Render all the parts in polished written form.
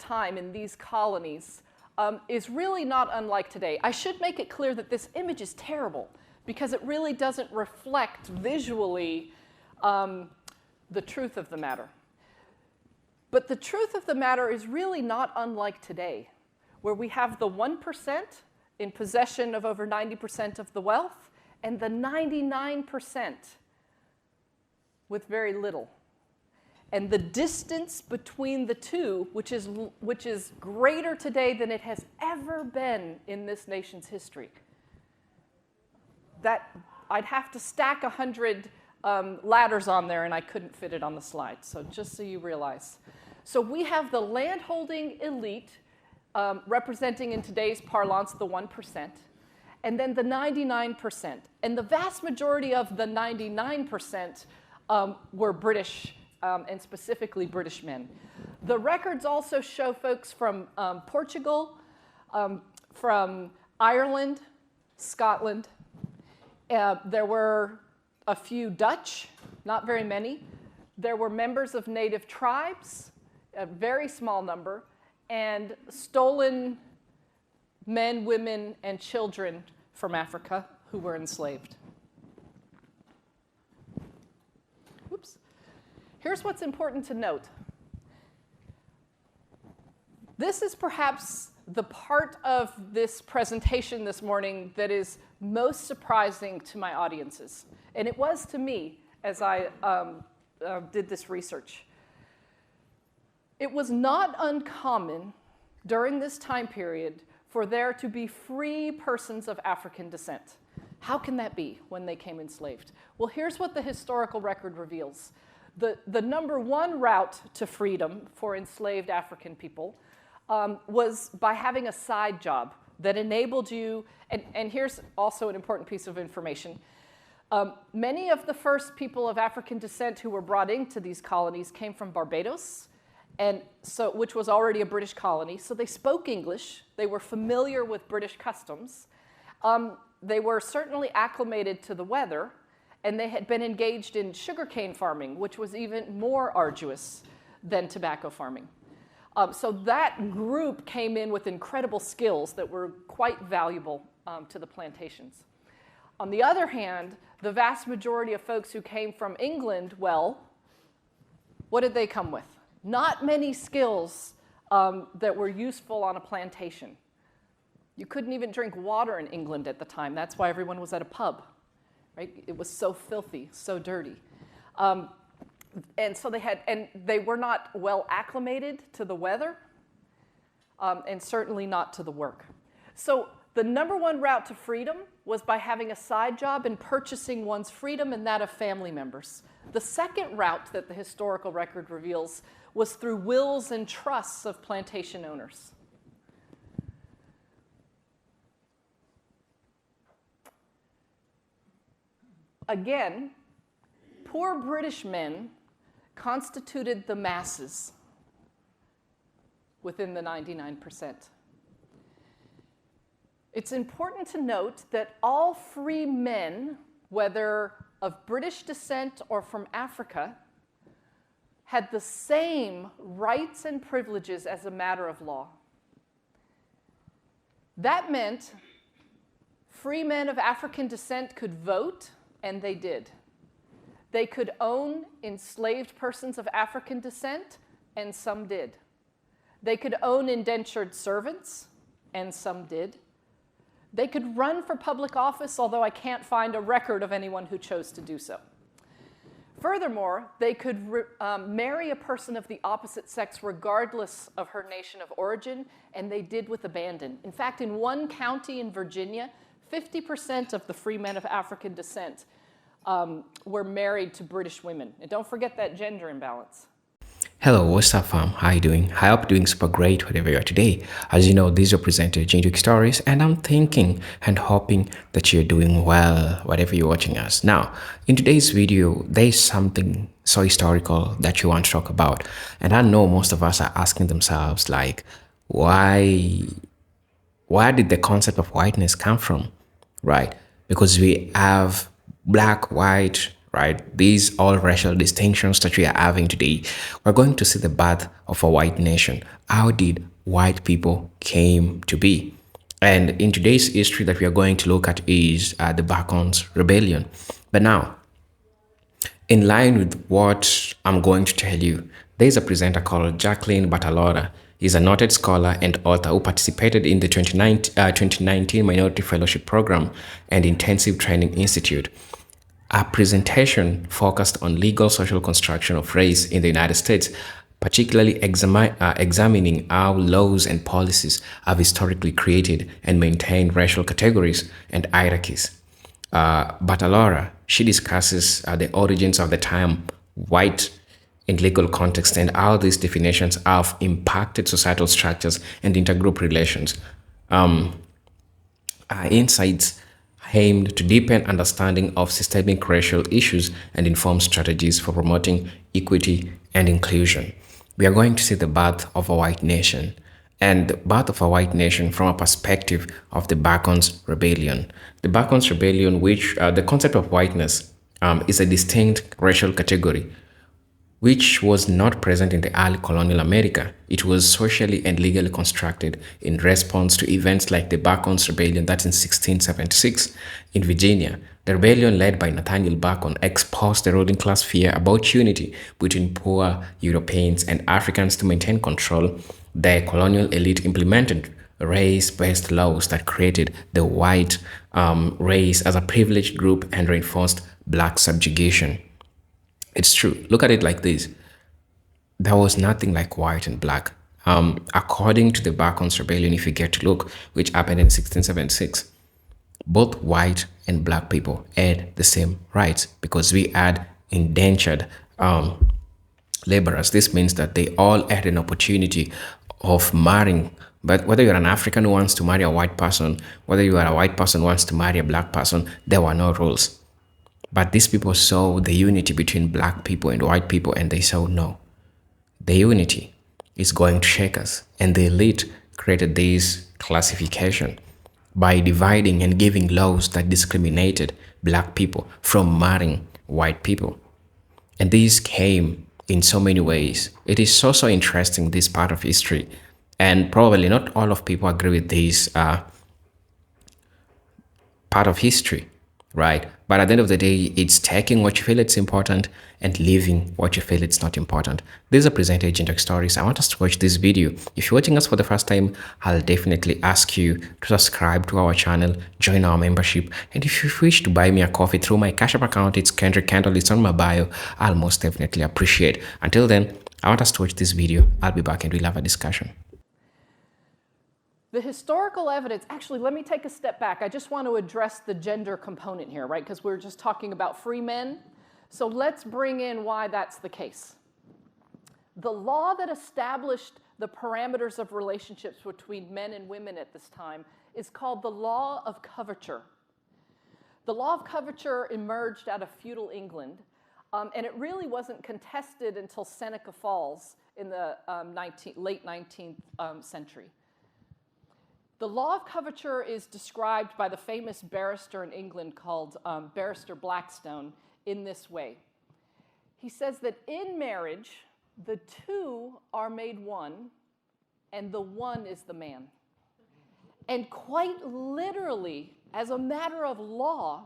time in these colonies is really not unlike today. I should make it clear that this image is terrible because it really doesn't reflect visually the truth of the matter. But the truth of the matter is really not unlike today, where we have the 1% in possession of over 90% of the wealth and the 99% with very little. And the distance between the two, which is greater today than it has ever been in this nation's history. That I'd have to stack 100 ladders on there, and I couldn't fit it on the slide. So just so you realize. So we have the landholding elite, representing in today's parlance the 1%, and then the 99%. And the vast majority of the 99% were British, and specifically British men. The records also show folks from Portugal, from Ireland, Scotland. There were a few Dutch, not very many. There were members of native tribes, a very small number, and stolen men, women, and children from Africa who were enslaved. Oops. Here's what's important to note. This is perhaps the part of this presentation this morning that is most surprising to my audiences. And it was to me as I did this research. It was not uncommon during this time period for there to be free persons of African descent. How can that be when they came enslaved? Well, here's what the historical record reveals. The number one route to freedom for enslaved African people was by having a side job that enabled you, and here's also an important piece of information. Many of the first people of African descent who were brought into these colonies came from Barbados, which was already a British colony. So they spoke English. They were familiar with British customs. They were certainly acclimated to the weather, and they had been engaged in sugarcane farming, which was even more arduous than tobacco farming. So that group came in with incredible skills that were quite valuable to the plantations. On the other hand, the vast majority of folks who came from England, well, what did they come with? Not many skills that were useful on a plantation. You couldn't even drink water in England at the time. That's why everyone was at a pub, right? It was so filthy, so dirty. And so they were not well acclimated to the weather, and certainly not to the work. So the number one route to freedom was by having a side job and purchasing one's freedom and that of family members. The second route that the historical record reveals was through wills and trusts of plantation owners. Again, poor British men constituted the masses within the 99%. It's important to note that all free men, whether of British descent or from Africa, had the same rights and privileges as a matter of law. That meant free men of African descent could vote, and they did. They could own enslaved persons of African descent, and some did. They could own indentured servants, and some did. They could run for public office, although I can't find a record of anyone who chose to do so. Furthermore, they could marry a person of the opposite sex regardless of her nation of origin, and they did with abandon. In fact, in one county in Virginia, 50% of the free men of African descent were married to British women. And don't forget that gender imbalance. Hello, what's up fam? How you doing? I hope you're doing super great wherever you are today. As you know, this is your presenter, Jinduik Stories, and I'm thinking and hoping that you're doing well, whatever you're watching us. Now, in today's video, there's something so historical that you want to talk about. And I know most of us are asking themselves, like, where did the concept of whiteness come from, right? Because we have black, white, right? These all racial distinctions that we are having today, we're going to see the birth of a white nation. How did white people came to be? And in today's history that we are going to look at is the Bacons Rebellion. But now, in line with what I'm going to tell you, there's a presenter called Jacqueline Batalora. He's a noted scholar and author who participated in the 2019 Minority Fellowship Program and Intensive Training Institute. Our presentation focused on legal social construction of race in the United States, particularly examining how laws and policies have historically created and maintained racial categories and hierarchies. Batalora, she discusses the origins of the term white in legal context and how these definitions have impacted societal structures and intergroup relations. Our insights aimed to deepen understanding of systemic racial issues and inform strategies for promoting equity and inclusion. We are going to see the birth of a white nation and the birth of a white nation from a perspective of the Bacons Rebellion. The Bacons Rebellion, which the concept of whiteness is a distinct racial category which was not present in the early colonial America. It was socially and legally constructed in response to events like the Bacon's Rebellion, that's in 1676 in Virginia. The rebellion led by Nathaniel Bacon exposed the ruling class fear about unity between poor Europeans and Africans to maintain control. The colonial elite implemented race-based laws that created the white race as a privileged group and reinforced black subjugation. It's true. Look at it like this. There was nothing like white and black. According to the Bacon's Rebellion, if you get to look, which happened in 1676, both white and black people had the same rights because we had indentured laborers. This means that they all had an opportunity of marrying. But whether you're an African who wants to marry a white person, whether you are a white person who wants to marry a black person, there were no rules. But these people saw the unity between black people and white people, and they saw no, the unity is going to shake us. And the elite created this classification by dividing and giving laws that discriminated black people from marrying white people. And this came in so many ways. It is so interesting, this part of history. And probably not all of people agree with this part of history, right? But at the end of the day, it's taking what you feel it's important and leaving what you feel it's not important. This is a presenter Agent Stories. I want us to watch this video. If you're watching us for the first time, I'll definitely ask you to subscribe to our channel, join our membership, and if you wish to buy me a coffee through my Cash App account, it's Kendrick Candle, it's on my bio, I'll most definitely appreciate. Until then, I want us to watch this video. I'll be back and we'll have a discussion. The historical evidence, actually, let me take a step back. I just want to address the gender component here, right? Because we're just talking about free men. So let's bring in why that's the case. The law that established the parameters of relationships between men and women at this time is called the law of coverture. The law of coverture emerged out of feudal England, and it really wasn't contested until Seneca Falls in the late 19th century. The law of coverture is described by the famous barrister in England called Barrister Blackstone in this way. He says that in marriage, the two are made one, and the one is the man. And quite literally, as a matter of law,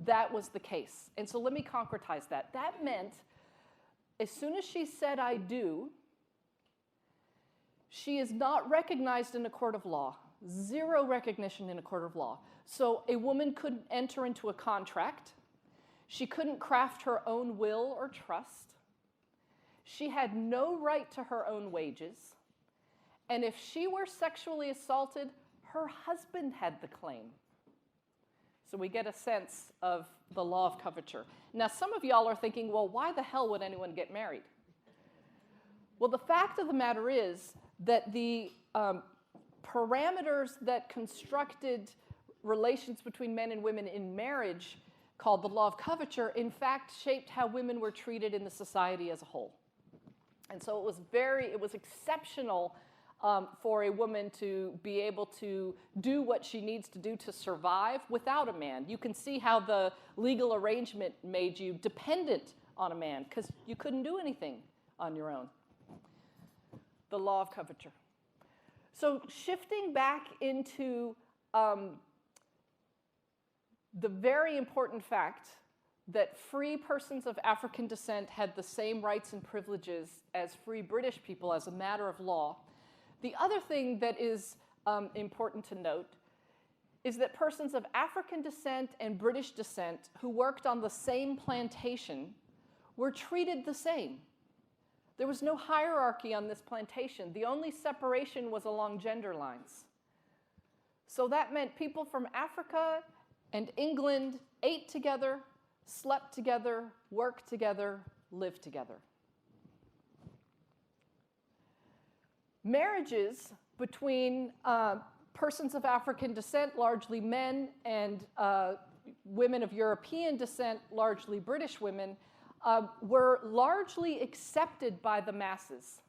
that was the case. And so let me concretize that. That meant as soon as she said, "I do," she is not recognized in a court of law. Zero recognition in a court of law. So a woman couldn't enter into a contract. She couldn't craft her own will or trust. She had no right to her own wages. And if she were sexually assaulted, her husband had the claim. So we get a sense of the law of coverture. Now, some of y'all are thinking, well, why the hell would anyone get married? Well, the fact of the matter is that the parameters that constructed relations between men and women in marriage, called the law of coverture, in fact shaped how women were treated in the society as a whole. And so it was exceptional for a woman to be able to do what she needs to do to survive without a man. You can see how the legal arrangement made you dependent on a man because you couldn't do anything on your own. The law of coverture. So shifting back into the very important fact that free persons of African descent had the same rights and privileges as free British people as a matter of law. The other thing that is important to note is that persons of African descent and British descent who worked on the same plantation were treated the same. There was no hierarchy on this plantation. The only separation was along gender lines. So that meant people from Africa and England ate together, slept together, worked together, lived together. Marriages between persons of African descent, largely men, and women of European descent, largely British women, were largely accepted by the masses.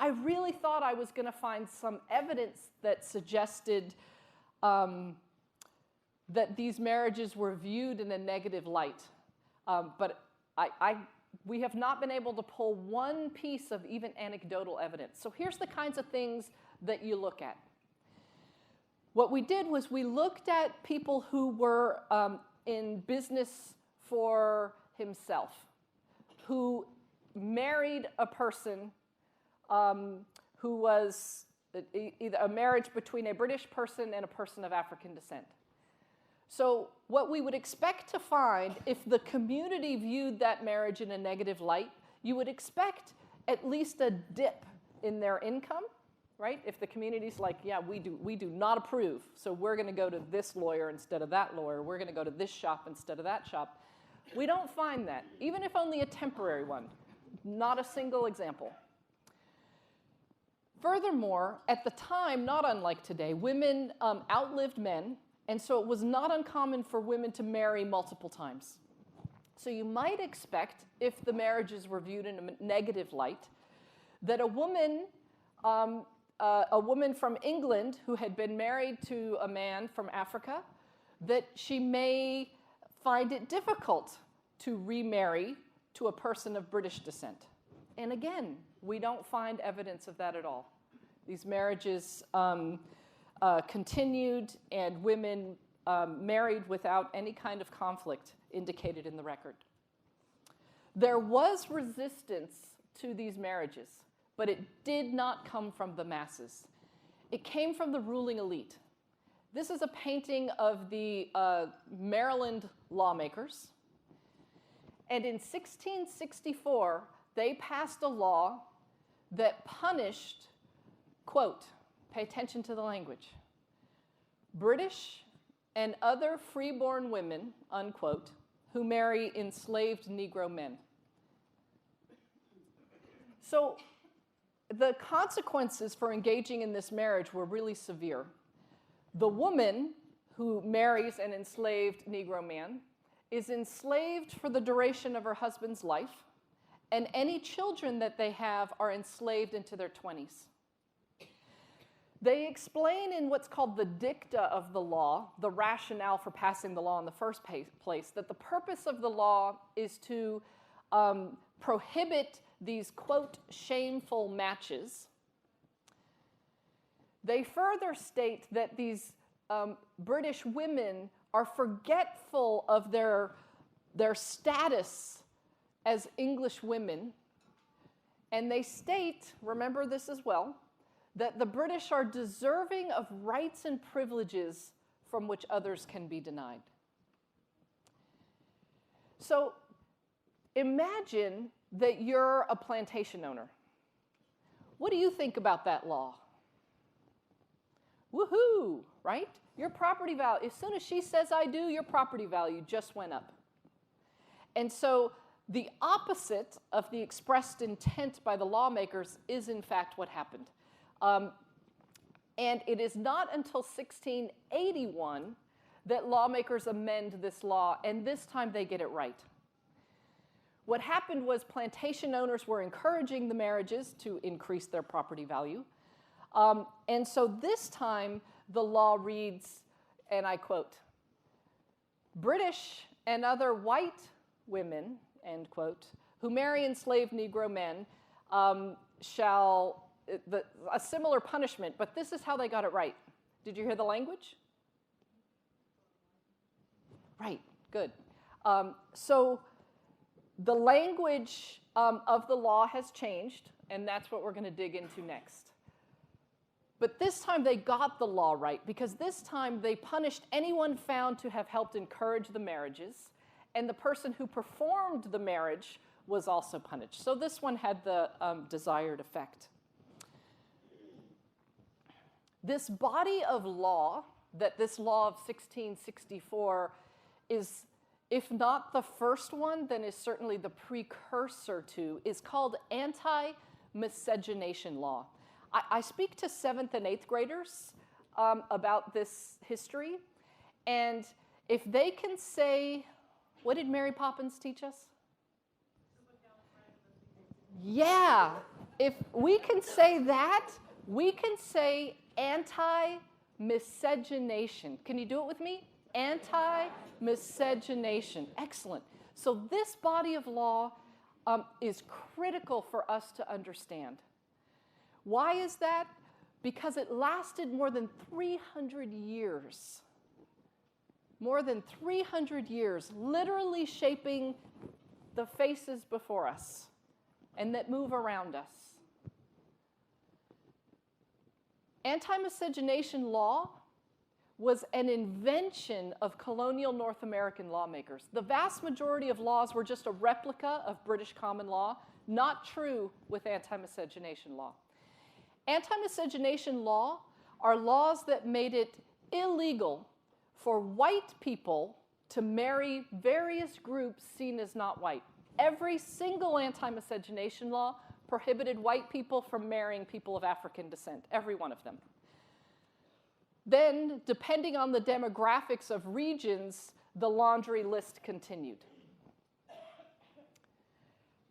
I really thought I was going to find some evidence that suggested that these marriages were viewed in a negative light. But we have not been able to pull one piece of even anecdotal evidence. So here's the kinds of things that you look at. What we did was we looked at people who were in business for himself, who married a person who was either a marriage between a British person and a person of African descent. So what we would expect to find if the community viewed that marriage in a negative light, you would expect at least a dip in their income, right? If the community's like, yeah, we do not approve, so we're going to go to this lawyer instead of that lawyer. We're going to go to this shop instead of that shop. We don't find that, even if only a temporary one. Not a single example. Furthermore, at the time, not unlike today, women outlived men. And so it was not uncommon for women to marry multiple times. So you might expect, if the marriages were viewed in a negative light, that a woman from England who had been married to a man from Africa, that she may find it difficult to remarry to a person of British descent. And again, we don't find evidence of that at all. These marriages continued, and women married without any kind of conflict indicated in the record. There was resistance to these marriages, but it did not come from the masses. It came from the ruling elite. This is a painting of the Maryland lawmakers. And in 1664, they passed a law that punished, quote, pay attention to the language, British and other freeborn women, unquote, who marry enslaved Negro men. So the consequences for engaging in this marriage were really severe. The woman who marries an enslaved Negro man is enslaved for the duration of her husband's life, and any children that they have are enslaved into their 20s. They explain in what's called the dicta of the law, the rationale for passing the law in the first place, that the purpose of the law is to prohibit these, quote, shameful matches. They further state that these British women are forgetful of their status as English women. And they state, remember this as well, that the British are deserving of rights and privileges from which others can be denied. So imagine that you're a plantation owner. What do you think about that law? Woohoo, right? Your property value, as soon as she says I do, your property value just went up. And so the opposite of the expressed intent by the lawmakers is in fact what happened. And it is not until 1681 that lawmakers amend this law, and this time they get it right. What happened was plantation owners were encouraging the marriages to increase their property value. And so this time, the law reads, and I quote, British and other white women, end quote, who marry enslaved Negro men shall, a similar punishment, but this is how they got it right. Did you hear the language? Right, good. So the language of the law has changed, and that's what we're going to dig into next. But this time they got the law right, because this time they punished anyone found to have helped encourage the marriages, and the person who performed the marriage was also punished. So this one had the desired effect. This body of law, that this law of 1664 is, if not the first one, then is certainly the precursor to, is called anti-miscegenation law. I speak to 7th and 8th graders about this history, and if they can say, what did Mary Poppins teach us? Yeah, if we can say that, we can say anti-miscegenation. Can you do it with me? Anti-miscegenation. Excellent. So this body of law is critical for us to understand. Why is that? Because it lasted more than 300 years. More than 300 years, literally shaping the faces before us and that move around us. Anti-miscegenation law was an invention of colonial North American lawmakers. The vast majority of laws were just a replica of British common law, not true with anti-miscegenation law. Anti-miscegenation law are laws that made it illegal for white people to marry various groups seen as not white. Every single anti-miscegenation law prohibited white people from marrying people of African descent, every one of them. Then, depending on the demographics of regions, the laundry list continued.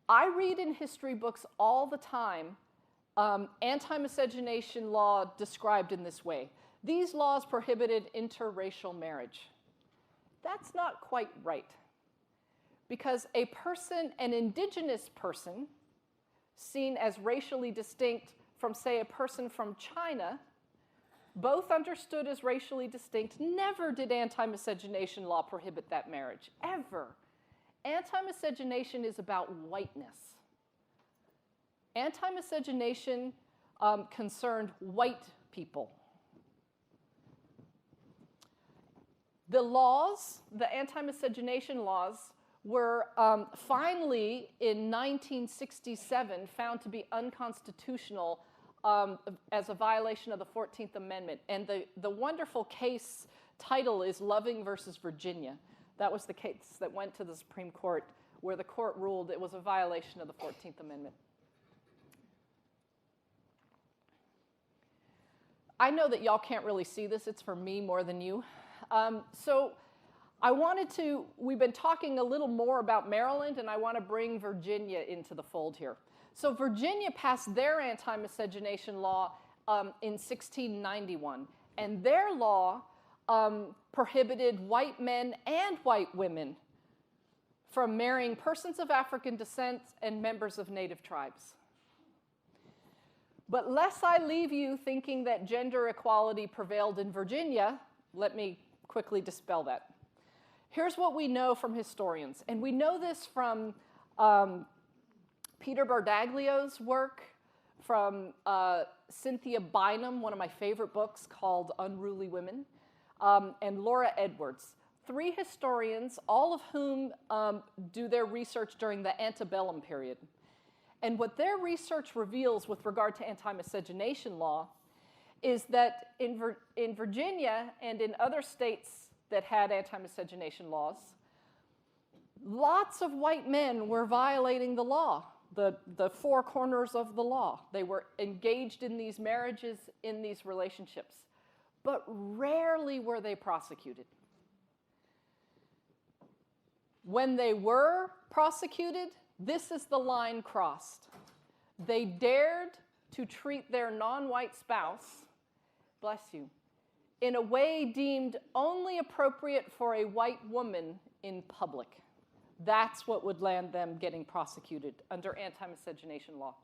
I read in history books all the time anti-miscegenation law described in this way. These laws prohibited interracial marriage. That's not quite right. Because a person, an indigenous person, seen as racially distinct from, say, a person from China, both understood as racially distinct, never did anti-miscegenation law prohibit that marriage, ever. Anti-miscegenation is about whiteness. Anti-miscegenation concerned white people. The laws, the anti-miscegenation laws, were finally, in 1967, found to be unconstitutional as a violation of the 14th Amendment. And the wonderful case title is Loving versus Virginia. That was the case that went to the Supreme Court, where the court ruled it was a violation of the 14th Amendment. I know that y'all can't really see this. It's for me more than you. So I wanted to, we've been talking a little more about Maryland, and I want to bring Virginia into the fold here. So Virginia passed their anti-miscegenation law in 1691, and their law prohibited white men and white women from marrying persons of African descent and members of native tribes. But lest I leave you thinking that gender equality prevailed in Virginia, let me quickly dispel that. Here's what we know from historians, and we know this from Peter Bardaglio's work, from Cynthia Bynum, one of my favorite books called Unruly Women, and Laura Edwards. 3 historians, all of whom do their research during the antebellum period. And what their research reveals with regard to anti-miscegenation law is that in Virginia and in other states that had anti-miscegenation laws, lots of white men were violating the law, the 4 corners of the law. They were engaged in these marriages, in these relationships, but rarely were they prosecuted. When they were prosecuted, this is the line crossed. They dared to treat their non-white spouse, bless you, in a way deemed only appropriate for a white woman in public. That's what would land them getting prosecuted under anti-miscegenation law.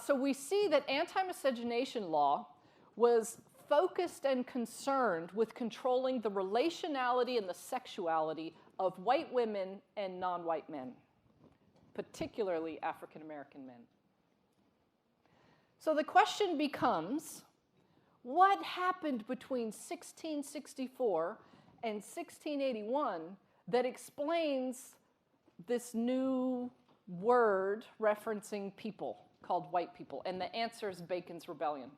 So we see that anti-miscegenation law was focused and concerned with controlling the relationality and the sexuality of white women and non-white men, particularly African American men. So the question becomes, what happened between 1664 and 1681 that explains this new word referencing people called white people? And the answer is Bacon's Rebellion.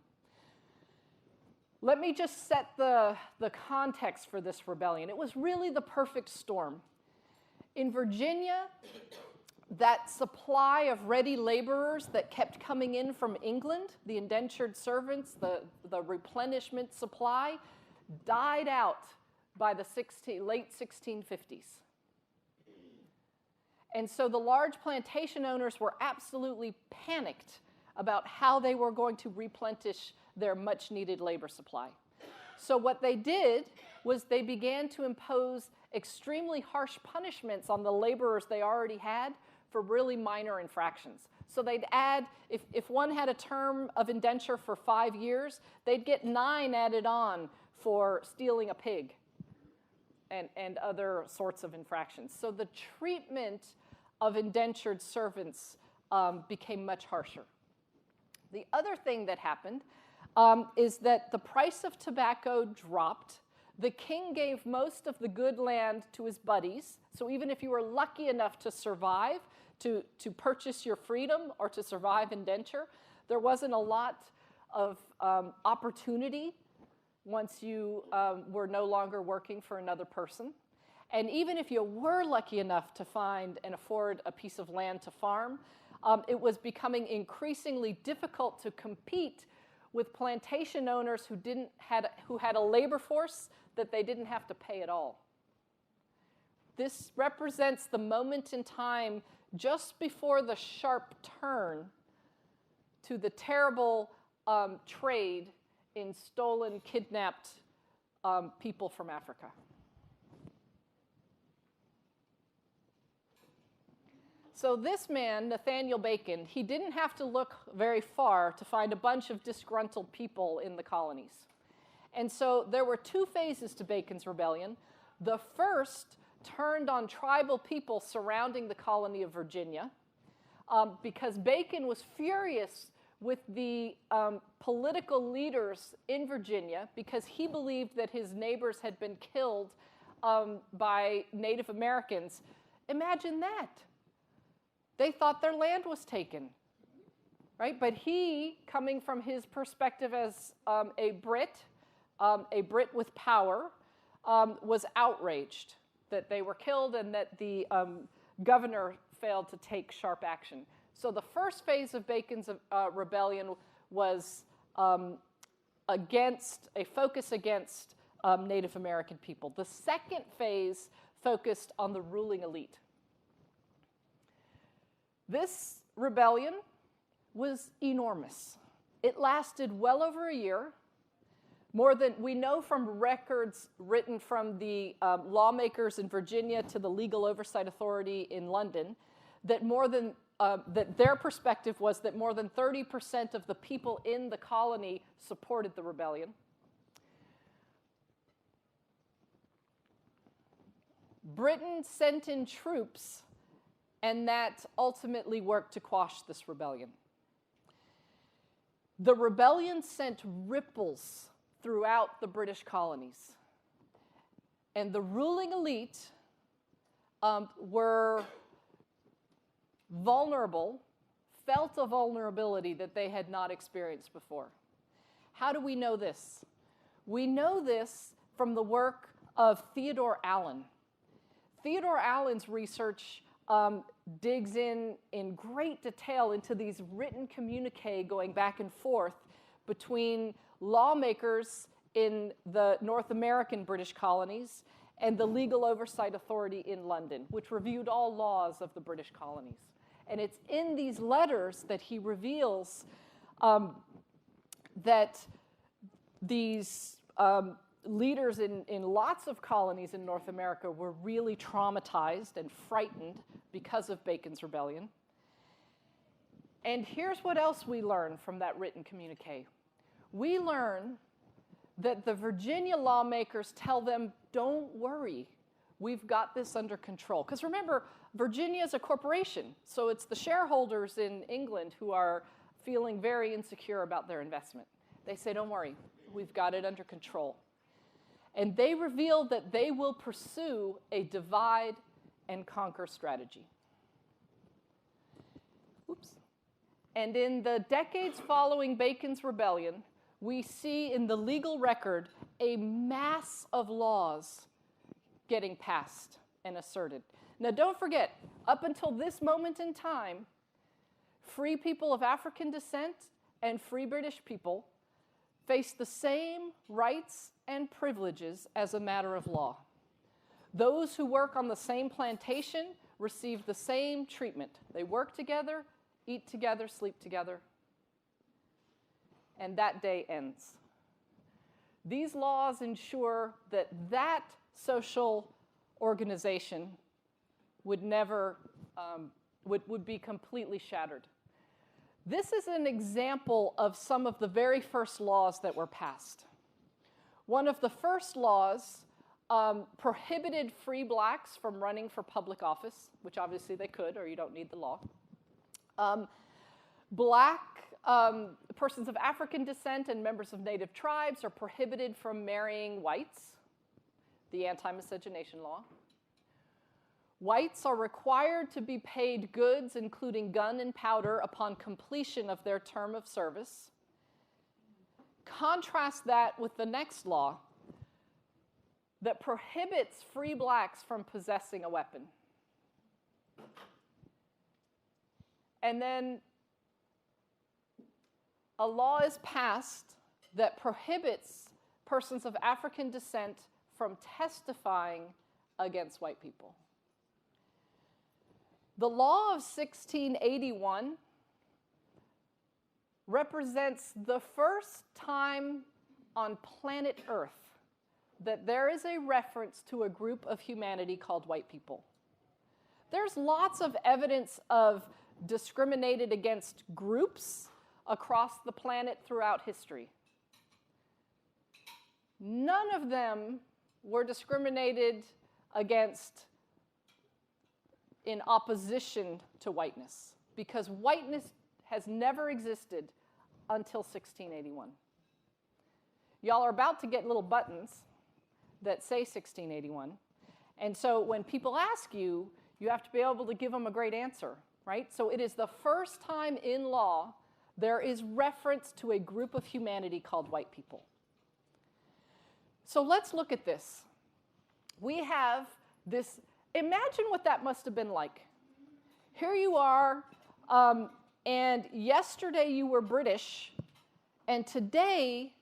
Let me just set the context for this rebellion. It was really the perfect storm. In Virginia, that supply of ready laborers that kept coming in from England, the indentured servants, the replenishment supply, died out by the late 1650s. And so the large plantation owners were absolutely panicked about how they were going to replenish their much-needed labor supply. So what they did was they began to impose extremely harsh punishments on the laborers they already had for really minor infractions. So they'd add, if one had a term of indenture for 5 years, they'd get 9 added on for stealing a pig and other sorts of infractions. So the treatment of indentured servants became much harsher. The other thing that happened is that the price of tobacco dropped. The king gave most of the good land to his buddies. So even if you were lucky enough to survive, to purchase your freedom or to survive indenture, there wasn't a lot of opportunity once you were no longer working for another person. And even if you were lucky enough to find and afford a piece of land to farm, it was becoming increasingly difficult to compete with plantation owners who had a labor force that they didn't have to pay at all. This represents the moment in time just before the sharp turn to the terrible trade in stolen, kidnapped people from Africa. So this man, Nathaniel Bacon, he didn't have to look very far to find a bunch of disgruntled people in the colonies. And so there were 2 phases to Bacon's rebellion. The first turned on tribal people surrounding the colony of Virginia because Bacon was furious with the political leaders in Virginia because he believed that his neighbors had been killed by Native Americans. Imagine that. They thought their land was taken, right? But he, coming from his perspective as a Brit with power, was outraged that they were killed and that the governor failed to take sharp action. So the first phase of Bacon's rebellion was a focus against Native American people. The second phase focused on the ruling elite. This rebellion was enormous. It lasted well over a year. More than we know from records written from the lawmakers in Virginia to the Legal Oversight Authority in London, that that their perspective was that more than 30% of the people in the colony supported the rebellion. Britain sent in troops, and that ultimately worked to quash this rebellion. The rebellion sent ripples throughout the British colonies. And the ruling elite were vulnerable, felt a vulnerability that they had not experienced before. How do we know this? We know this from the work of Theodore Allen. Theodore Allen's research digs in great detail into these written communiques going back and forth between lawmakers in the North American British colonies and the Legal Oversight Authority in London, which reviewed all laws of the British colonies. And it's in these letters that he reveals that these leaders in lots of colonies in North America were really traumatized and frightened because of Bacon's rebellion. And here's what else we learn from that written communique. We learn that the Virginia lawmakers tell them, don't worry, we've got this under control. Because remember, Virginia is a corporation, so it's the shareholders in England who are feeling very insecure about their investment. They say, don't worry, we've got it under control. And they reveal that they will pursue a divide and conquer strategy. Oops. And in the decades following Bacon's rebellion, we see in the legal record a mass of laws getting passed and asserted. Now, don't forget, up until this moment in time, free people of African descent and free British people face the same rights and privileges as a matter of law. Those who work on the same plantation receive the same treatment. They work together, eat together, sleep together, and that day ends. These laws ensure that that social organization would never, would be completely shattered. This is an example of some of the very first laws that were passed. One of the first laws prohibited free blacks from running for public office, which obviously they could, or you don't need the law. Black persons of African descent and members of native tribes are prohibited from marrying whites, the Anti-miscegenation law. Whites are required to be paid goods, including gun and powder, upon completion of their term of service. Contrast that with the next law that prohibits free blacks from possessing a weapon. And then a law is passed that prohibits persons of African descent from testifying against white people. The law of 1681 represents the first time on planet Earth that there is a reference to a group of humanity called white people. There's lots of evidence of discriminated against groups across the planet throughout history. None of them were discriminated against in opposition to whiteness, because whiteness has never existed until 1681. Y'all are about to get little buttons that say 1681, and so when people ask you, you have to be able to give them a great answer, right? So it is the first time in law there is reference to a group of humanity called white people. So let's look at this. We have this. Imagine what that must have been like. Here you are, and yesterday you were British, and today,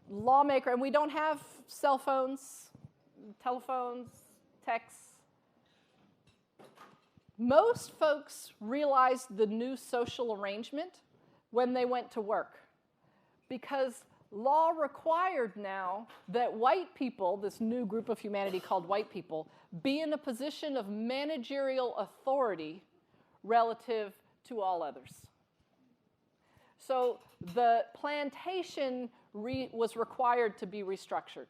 lawmaker, and we don't have cell phones, telephones, texts. Most folks realized the new social arrangement when they went to work, because law required now that white people, this new group of humanity called white people, be in a position of managerial authority relative to all others. So the plantation was required to be restructured.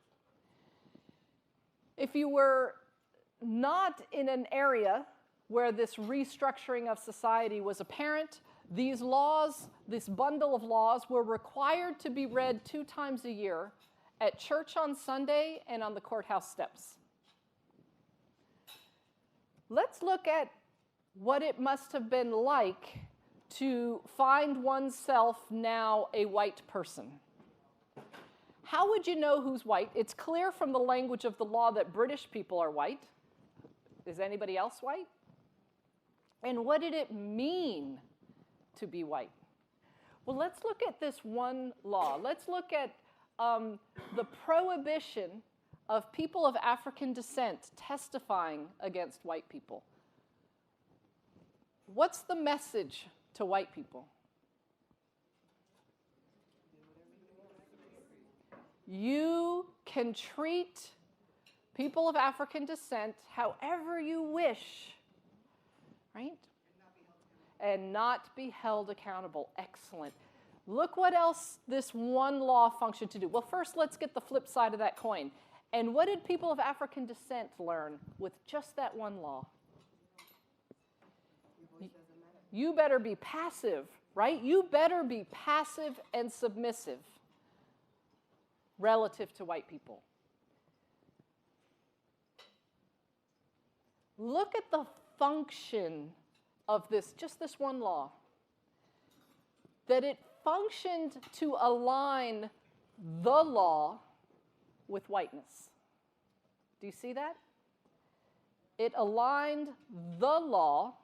If you were not in an area where this restructuring of society was apparent, these laws, this bundle of laws, were required to be read 2 times a year at church on Sunday and on the courthouse steps. Let's look at what it must have been like to find oneself now a white person. How would you know who's white? It's clear from the language of the law that British people are white. Is anybody else white? And what did it mean to be white? Well, let's look at this one law. Let's look at the prohibition of people of African descent testifying against white people. what's the message to white people? You can treat people of African descent however you wish, right? And not be held accountable. Excellent. Look what else this one law functioned to do. Well, first, let's get the flip side of that coin. And what did people of African descent learn with just that one law? You better be passive, right? You better be passive and submissive relative to white people. Look at the function of this, just this one law. That it functioned to align the law with whiteness. Do you see that? It aligned the law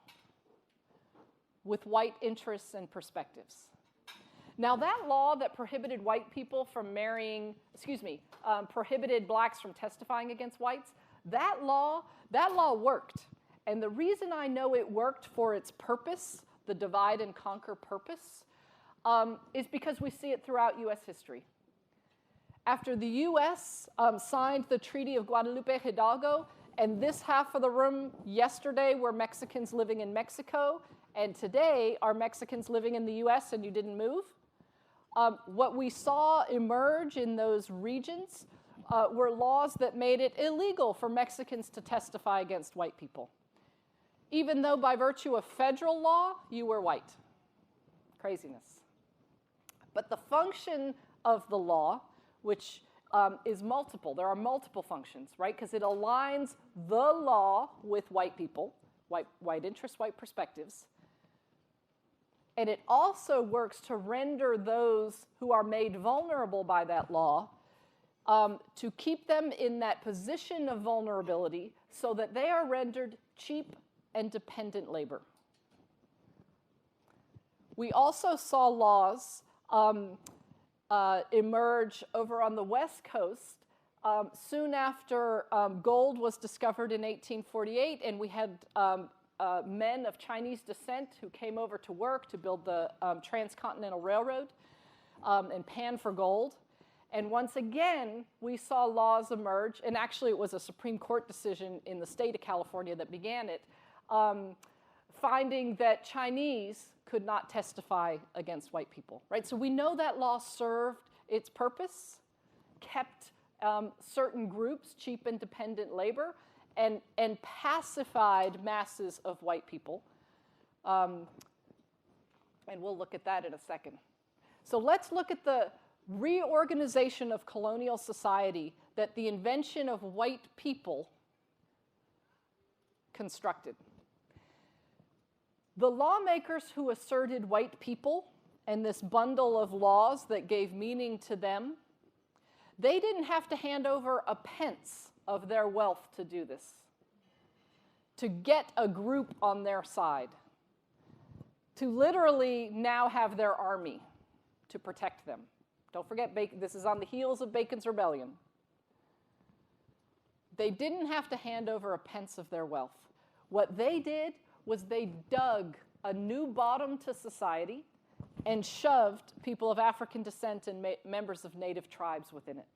with white interests and perspectives. Now, that law that prohibited white people from marrying, prohibited blacks from testifying against whites, that law worked. And the reason I know it worked for its purpose, the divide and conquer purpose, is because we see it throughout US history. After the US signed the Treaty of Guadalupe Hidalgo, and this half of the room yesterday were Mexicans living in Mexico, and today are Mexicans living in the US and you didn't move, what we saw emerge in those regions were laws that made it illegal for Mexicans to testify against white people, even though by virtue of federal law, you were white. Craziness. But the function of the law, which is multiple, there are multiple functions, right? Because it aligns the law with white people, white interests, white perspectives. And it also works to render those who are made vulnerable by that law, to keep them in that position of vulnerability so that they are rendered cheap and dependent labor. We also saw laws emerge over on the West Coast soon after gold was discovered in 1848, and we had men of Chinese descent who came over to work to build the Transcontinental Railroad and pan for gold. And once again, we saw laws emerge, and actually it was a Supreme Court decision in the state of California that began it, finding that Chinese could not testify against white people, right? So we know that law served its purpose, kept certain groups cheap and dependent labor, and pacified masses of white people. And we'll look at that in a second. So let's look at the reorganization of colonial society that the invention of white people constructed. The lawmakers who asserted white people and this bundle of laws that gave meaning to them, they didn't have to hand over a pence of their wealth to do this, to get a group on their side, to literally now have their army to protect them. Don't forget, this is on the heels of Bacon's Rebellion. They didn't have to hand over a pence of their wealth. What they did was they dug a new bottom to society and shoved people of African descent and members of native tribes within it.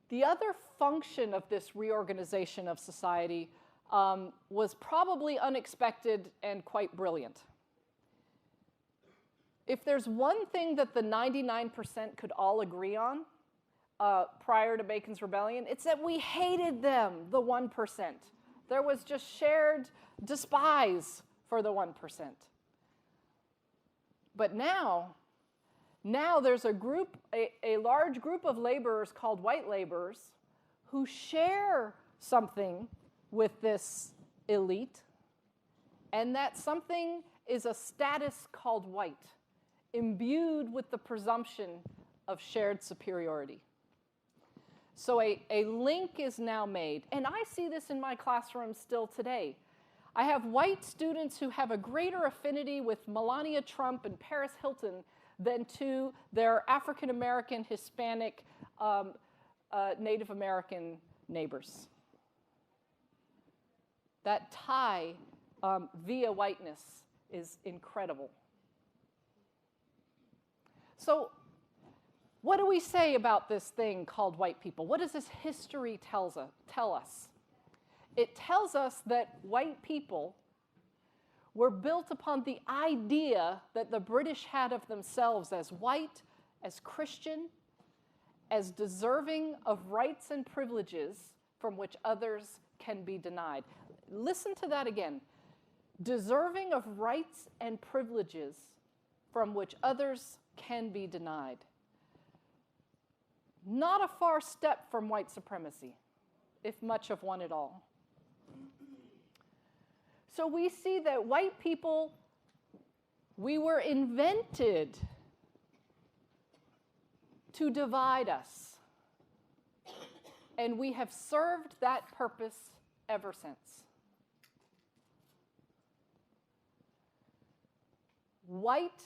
The other function of this reorganization of society was probably unexpected and quite brilliant. If there's one thing that the 99% could all agree on prior to Bacon's Rebellion, it's that we hated them, the 1%. There was just shared despise for the 1%. But now there's a large group of laborers called white laborers who share something with this elite, and that something is a status called white, imbued with the presumption of shared superiority. So a link is now made, and I see this in my classroom still today. I have white students who have a greater affinity with Melania Trump and Paris Hilton than to their African American, Hispanic, Native American neighbors. That tie via whiteness is incredible. So what do we say about this thing called white people? What does this history tell us? It tells us that white people were built upon the idea that the British had of themselves as white, as Christian, as deserving of rights and privileges from which others can be denied. Listen to that again. Deserving of rights and privileges from which others can be denied. Not a far step from white supremacy, if much of one at all. So we see that white people, we were invented to divide us. And we have served that purpose ever since. White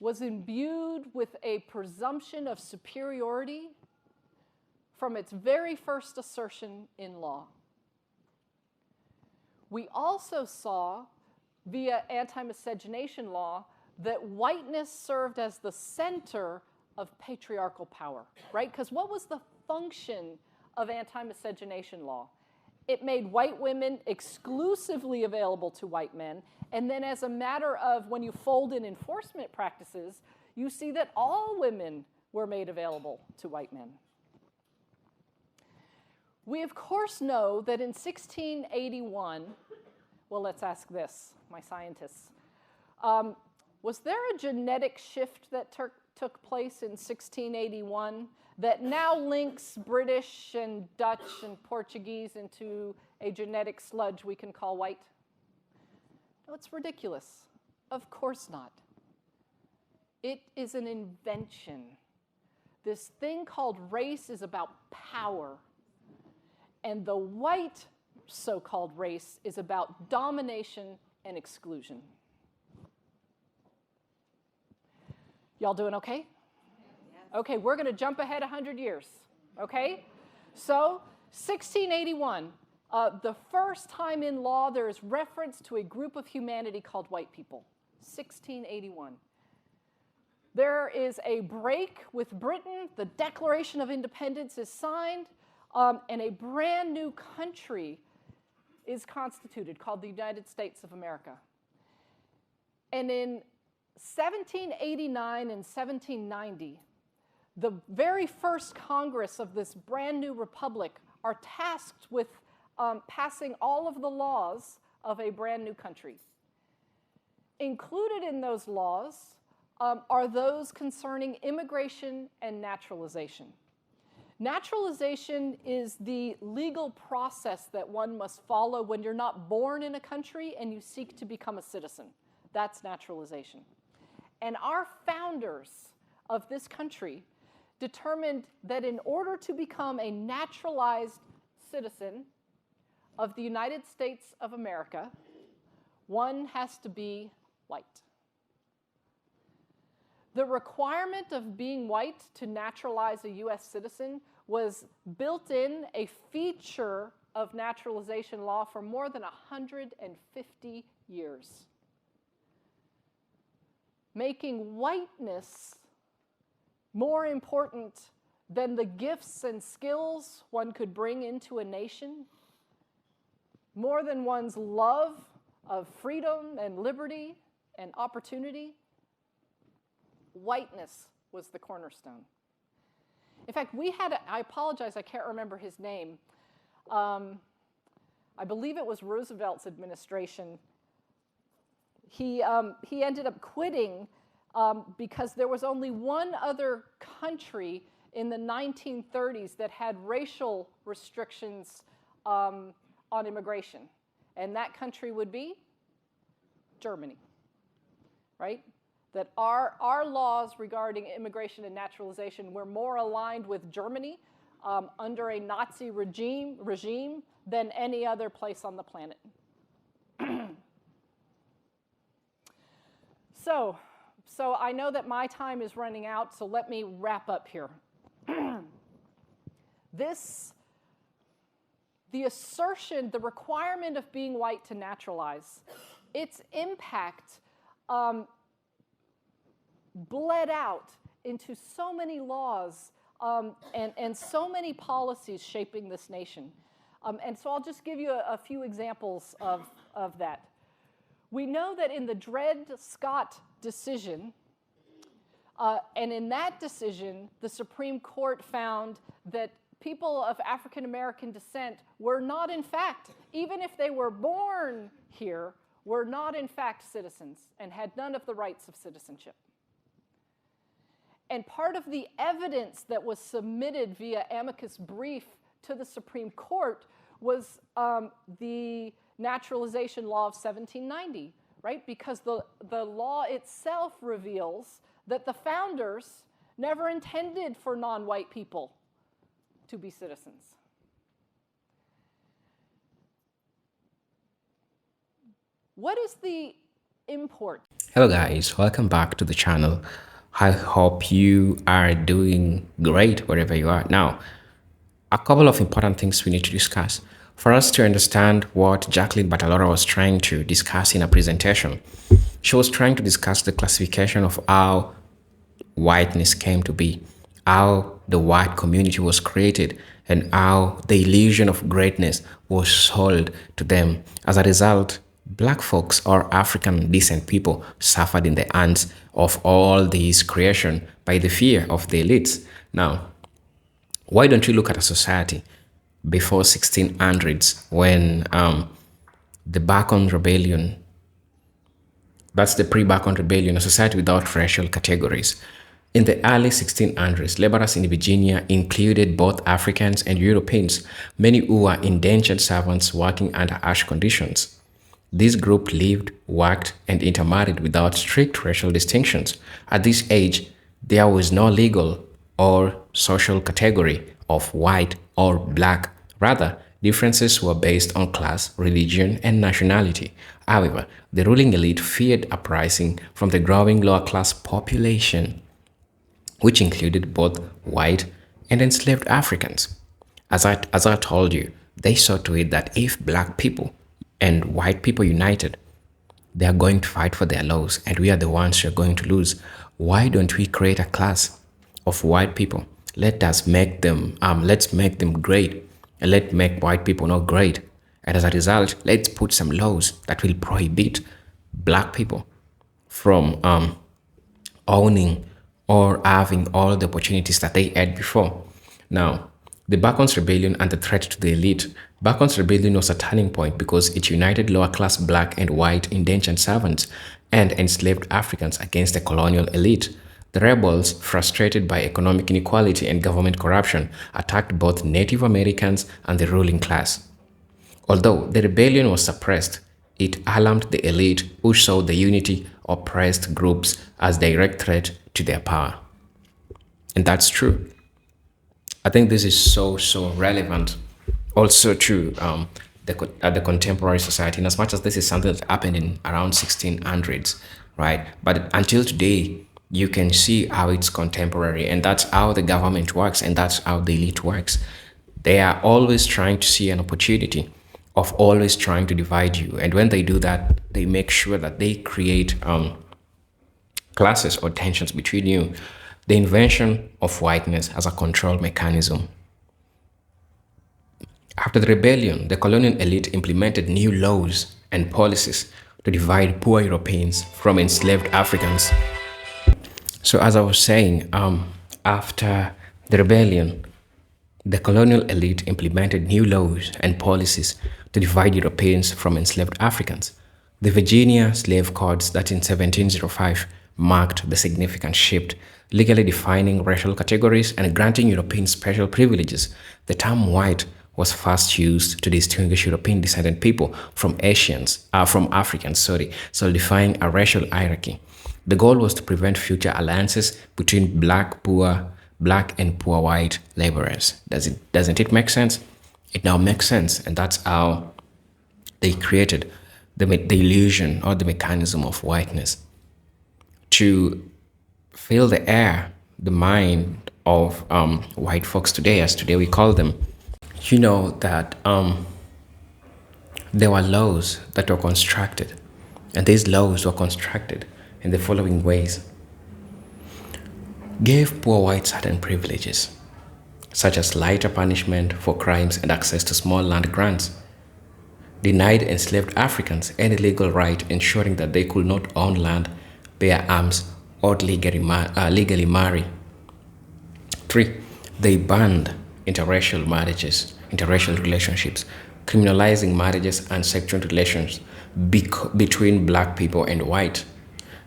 was imbued with a presumption of superiority from its very first assertion in law. We also saw, via anti-miscegenation law, that whiteness served as the center of patriarchal power, right? Because what was the function of anti-miscegenation law? It made white women exclusively available to white men, and then as a matter of when you fold in enforcement practices, you see that all women were made available to white men. We, of course, know that in 1681, well, let's ask this, my scientists. Was there a genetic shift that took place in 1681 that now links British and Dutch and Portuguese into a genetic sludge we can call white? No, it's ridiculous. Of course not. It is an invention. This thing called race is about power. And the white so-called race is about domination and exclusion. Y'all doing okay? Yes. Okay, we're going to jump ahead 100 years, okay? So, 1681, the first time in law there is reference to a group of humanity called white people. 1681. There is a break with Britain. The Declaration of Independence is signed, and a brand new country is constituted called the United States of America. And in 1789 and 1790, the very first Congress of this brand new republic are tasked with passing all of the laws of a brand new country. Included in those laws are those concerning immigration and naturalization. Naturalization is the legal process that one must follow when you're not born in a country and you seek to become a citizen. That's naturalization. And our founders of this country determined that in order to become a naturalized citizen of the United States of America, one has to be white. The requirement of being white to naturalize a U.S. citizen was built in, a feature of naturalization law for more than 150 years, making whiteness more important than the gifts and skills one could bring into a nation, more than one's love of freedom and liberty and opportunity. Whiteness was the cornerstone. In fact, we had, I apologize, I can't remember his name. I believe it was Roosevelt's administration. He ended up quitting because there was only one other country in the 1930s that had racial restrictions on immigration. And that country would be Germany, right? That our laws regarding immigration and naturalization were more aligned with Germany under a Nazi regime than any other place on the planet. So I know that my time is running out, so let me wrap up here. This the assertion, the requirement of being white to naturalize, its impact bled out into so many laws and so many policies shaping this nation. And so I'll just give you a few examples of that. We know that in the Dred Scott decision, and in that decision, the Supreme Court found that people of African American descent were not, in fact, even if they were born here, were not, in fact, citizens and had none of the rights of citizenship. And part of the evidence that was submitted via amicus brief to the Supreme Court was the Naturalization Law of 1790, right? Because the law itself reveals that the founders never intended for non-white people to be citizens. What is the import? Hello guys, welcome back to the channel. I hope you are doing great wherever you are. Now, a couple of important things we need to discuss. For us to understand what Jacqueline Batalora was trying to discuss in her presentation, she was trying to discuss the classification of how whiteness came to be, how the white community was created, and how the illusion of greatness was sold to them. As a result, Black folks or African descent people suffered in the hands of all these creation by the fear of the elites. Now, why don't you look at a society before 1600s when the Bacon Rebellion, that's the pre-Bacon Rebellion, a society without racial categories. In the early 1600s, laborers in Virginia included both Africans and Europeans, many who were indentured servants working under harsh conditions. This group lived, worked, and intermarried without strict racial distinctions. At this age, there was no legal or social category of white or black. Rather, differences were based on class, religion, and nationality. However, the ruling elite feared uprising from the growing lower-class population, which included both white and enslaved Africans. As I told you, they saw to it that if black people and white people united, they are going to fight for their laws, and we are the ones who are going to lose. Why don't we create a class of white people? Let's make them great, and let's make white people not great. And as a result, let's put some laws that will prohibit black people from owning or having all the opportunities that they had before. Now, the Bacon's Rebellion and the threat to the elite. Bacon's Rebellion was a turning point because it united lower-class black and white indentured servants and enslaved Africans against the colonial elite. The rebels, frustrated by economic inequality and government corruption, attacked both Native Americans and the ruling class. Although the rebellion was suppressed, it alarmed the elite who saw the unity oppressed groups as direct threat to their power. And that's true. I think this is so relevant also to the contemporary society, in as much as this is something that happened in around 1600s, right? But until today, you can see how it's contemporary, and that's how the government works, and that's how the elite works. They are always trying to see an opportunity of always trying to divide you. And when they do that, they make sure that they create classes or tensions between you. The invention of whiteness as a control mechanism. After the rebellion, the colonial elite implemented new laws and policies to divide poor Europeans from enslaved Africans. So as I was saying, after the rebellion, the colonial elite implemented new laws and policies to divide Europeans from enslaved Africans. The Virginia Slave Codes that in 1705 marked the significant shift, legally defining racial categories and granting Europeans special privileges. The term white was first used to distinguish European descendant people from Africans, solidifying a racial hierarchy. The goal was to prevent future alliances between black and poor white laborers. Doesn't it make sense? It now makes sense, and that's how they created the illusion or the mechanism of whiteness to fill the air, the mind of white folks today, as today we call them. You know that there were laws that were constructed, and these laws were constructed in the following ways: gave poor whites certain privileges, such as lighter punishment for crimes and access to small land grants, denied enslaved Africans any legal right, ensuring that they could not own land, bear arms, or legally marry. 3. They banned interracial relationships, criminalizing marriages and sexual relations between black people and white.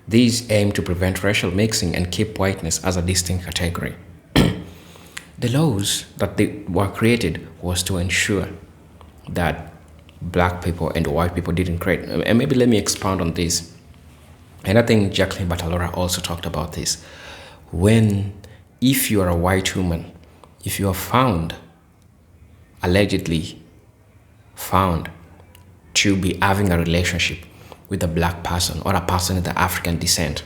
These aim to prevent racial mixing and keep whiteness as a distinct category. The laws that they were created was to ensure that black people and white people didn't create. And maybe let me expound on this. And I think Jacqueline Batalora also talked about this. If you are a white woman, if you are allegedly found to be having a relationship with a black person or a person of the African descent,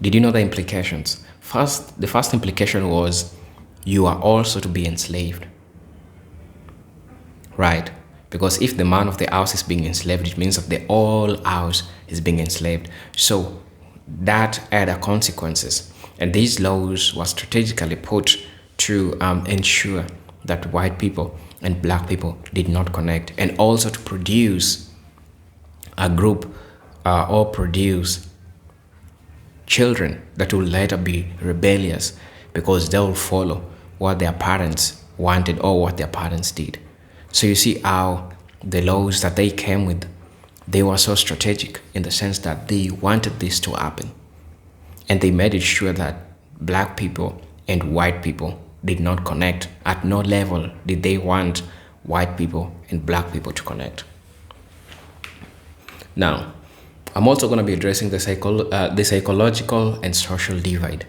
did you know the implications? The first implication was you are also to be enslaved, right? Because if the man of the house is being enslaved, it means that the whole house is being enslaved. So that had consequences. And these laws were strategically put to ensure that white people and black people did not connect, and also to produce a group or produce children that will later be rebellious because they will follow what their parents wanted or what their parents did. So you see how the laws that they came with, they were so strategic in the sense that they wanted this to happen. And they made it sure that black people and white people did not connect. At no level did they want white people and black people to connect. Now, I'm also going to be addressing the psychological and social divide.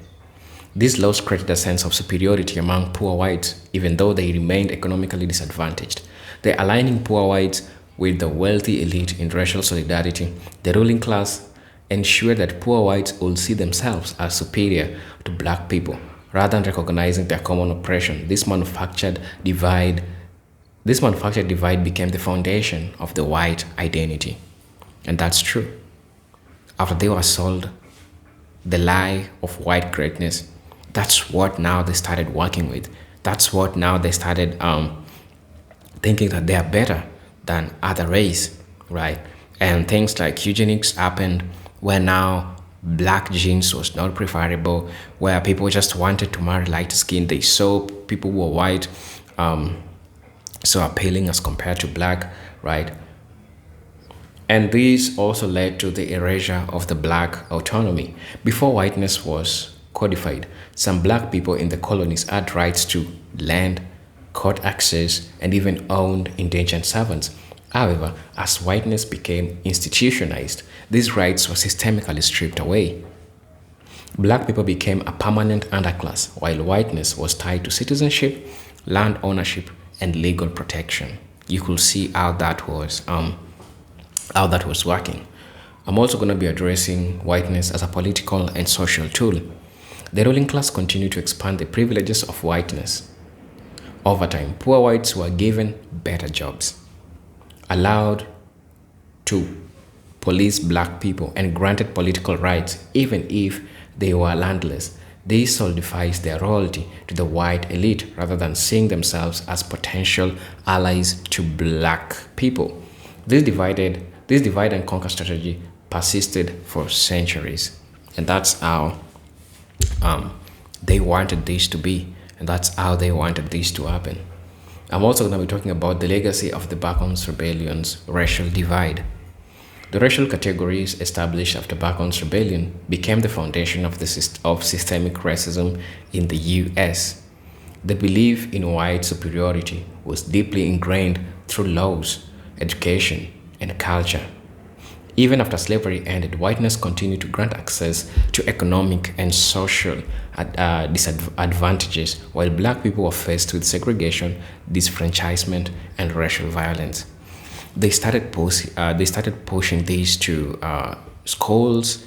These laws created a sense of superiority among poor whites, even though they remained economically disadvantaged. They're aligning poor whites with the wealthy elite in racial solidarity. The ruling class ensured that poor whites would see themselves as superior to black people, rather than recognizing their common oppression. This manufactured divide became the foundation of the white identity. And that's true. After they were sold the lie of white greatness, that's what now they started working with. That's what now they started thinking that they are better than other race, right? And things like eugenics happened, where now black genes was not preferable, where people just wanted to marry light skin. They saw people who were white so appealing as compared to black, right? And this also led to the erasure of the black autonomy. Before whiteness was codified, some black people in the colonies had rights to land, court access, and even owned indentured servants. However, as whiteness became institutionalized, these rights were systemically stripped away. Black people became a permanent underclass, while whiteness was tied to citizenship, land ownership, and legal protection. You could see how that was working. I'm also going to be addressing whiteness as a political and social tool. The ruling class continued to expand the privileges of whiteness. Over time, poor whites were given better jobs, allowed to police black people, and granted political rights even if they were landless. This solidifies their loyalty to the white elite rather than seeing themselves as potential allies to black people. This divide and conquer strategy persisted for centuries, and that's how they wanted this to be, and that's how they wanted this to happen. I'm also going to be talking about the legacy of the Bacchus Rebellion's racial divide. The racial categories established after Bacchus Rebellion became the foundation of systemic racism in the U.S. The belief in white superiority was deeply ingrained through laws, education, and culture. Even after slavery ended, whiteness continued to grant access to economic and social disadvantages, while black people were faced with segregation, disfranchisement, and racial violence. They started pushing these to schools,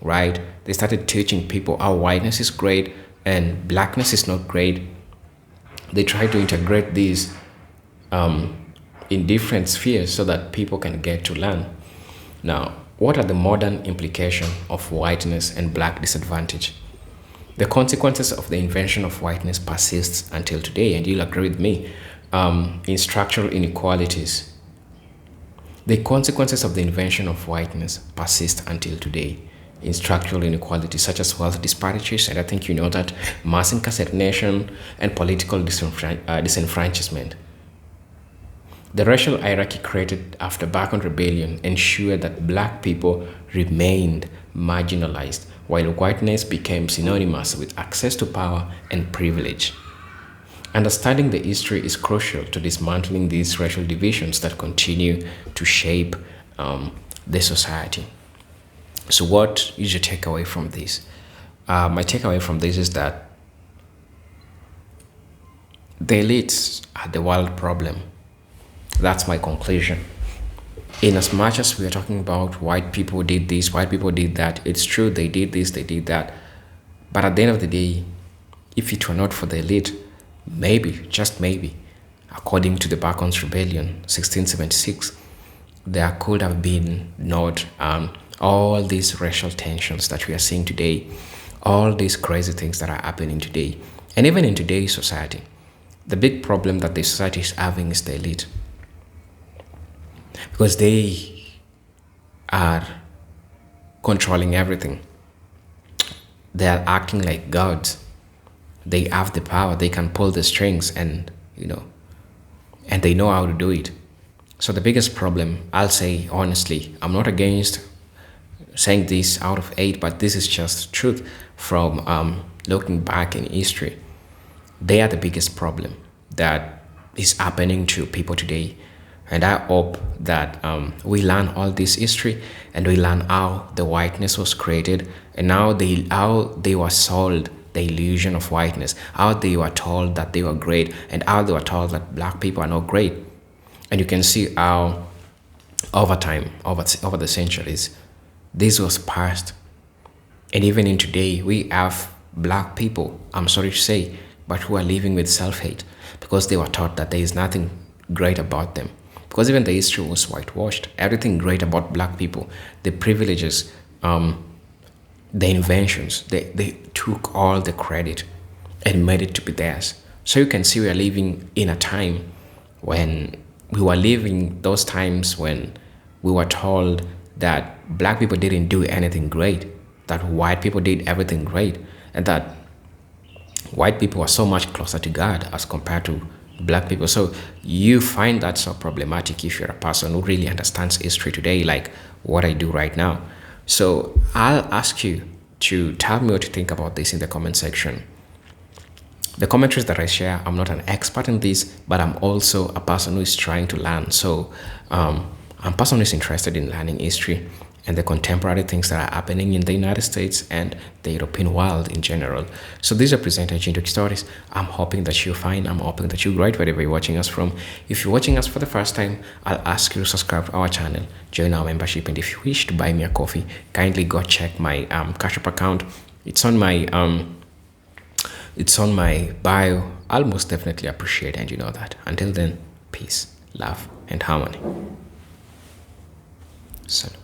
right? They started teaching people how whiteness is great and blackness is not great. They tried to integrate these in different spheres so that people can get to learn. Now, what are the modern implications of whiteness and black disadvantage? The consequences of the invention of whiteness persists until today, and you'll agree with me, in structural inequalities. The consequences of the invention of whiteness persist until today in structural inequalities such as wealth disparities, and I think you know that, mass incarceration, and political disenfranchisement. The racial hierarchy created after Bacon Rebellion ensured that black people remained marginalized, while whiteness became synonymous with access to power and privilege. Understanding the history is crucial to dismantling these racial divisions that continue to shape the society. So, what is your takeaway from this? My takeaway from this is that the elites are the world problem. That's my conclusion. In as much as we are talking about white people did this, white people did that, it's true they did this, they did that. But at the end of the day, if it were not for the elite, maybe, just maybe, according to the Bacon's Rebellion, 1676, there could have been not all these racial tensions that we are seeing today, all these crazy things that are happening today, and even in today's society. The big problem that the society is having is the elite, because they are controlling everything. They are acting like gods. They have the power. They can pull the strings, and and they know how to do it. So the biggest problem, I'll say honestly, I'm not against saying this out of hate, but this is just truth from looking back in history. They are the biggest problem that is happening to people today. And I hope that we learn all this history, and we learn how the whiteness was created, and how they were sold the illusion of whiteness, how they were told that they were great, and how they were told that black people are not great. And you can see how over time, over the centuries, this was passed. And even in today, we have black people, I'm sorry to say, but who are living with self-hate because they were taught that there is nothing great about them. Because even the history was whitewashed. Everything great about black people, the privileges, the inventions, they took all the credit and made it to be theirs. So you can see we are living in a time when we were living those times when we were told that black people didn't do anything great, that white people did everything great, and that white people are so much closer to God as compared to black people. So you find that so problematic if you're a person who really understands history today, like what I do right now. So I'll ask you to tell me what you think about this in the comment section. The commentaries that I share, I'm not an expert in this, but I'm also a person who is trying to learn. So I'm a person who is interested in learning history and the contemporary things that are happening in the United States and the European world in general. So these are presented Jinto Stories. I'm hoping that you're fine. I'm hoping that you're great wherever you're watching us from. If you're watching us for the first time, I'll ask you to subscribe to our channel, join our membership, and if you wish to buy me a coffee, kindly go check my Cash App account. It's on my bio. I'll most definitely appreciate, and you know that. Until then, peace, love, and harmony. Salut.